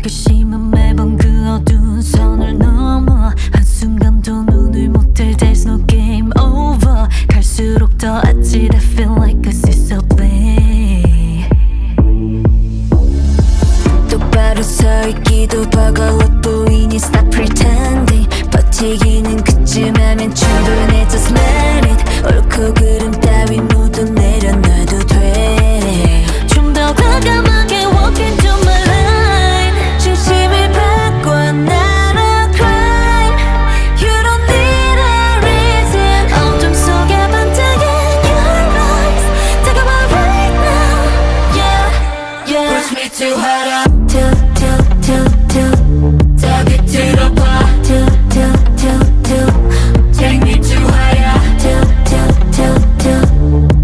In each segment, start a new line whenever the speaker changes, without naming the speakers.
호기심은 매번 그 어두운 선을 넘어 한순간도 눈을 못 뜰 There's no game over. 갈수록 더 아찔해 Feel like a sizzling. 똑바로 서 있기도 버거워 보이니 Stop pretending. 버티기는 그쯤 하면 충분해 Just let it. 옳고 그름 따위 모두 내려놔도 돼. 좀 더 과감하게 walk into my line. 중심을 바꿔 not a crime. You don't need a reason. 어둠 속에 반짝인 your eyes. 다가와 right now. Yeah, yeah.
Push me too hard up.
till
더 밑으로 봐. Take me too higher.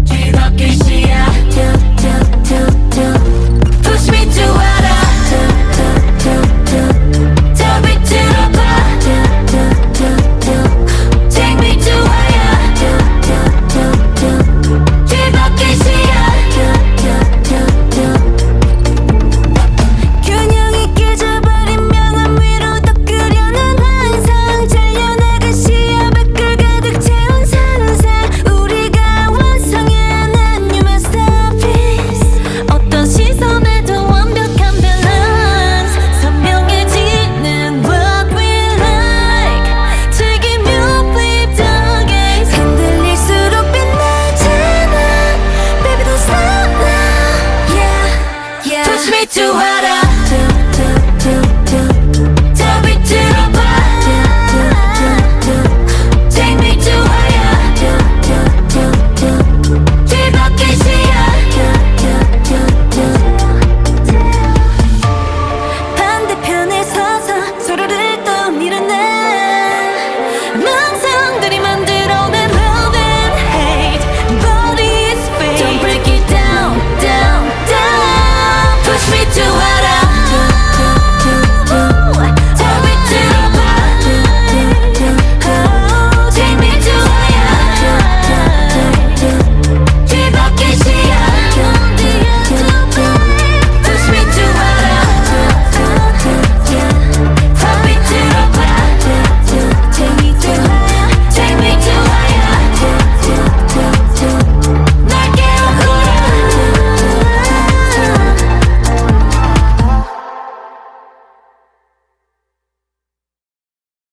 뒤바뀔 시야. Push me too hard up. 더 밑으로 봐. Take me too higher. 뒤바뀔 시야.
균형이 깨져버린 명암 위로 더 끄려는 환상. 잘려나간 시야에 끌 가득 채운 산사. 우리가 완성해낸 new masterpiece. 어떤 시선에도 완벽한 밸런스. 선명해지는 what we like. 즐기며 flip the gaze. 흔들릴수록 빛나잖아. Baby don't stop now. Yeah, yeah.
Push me too hard up.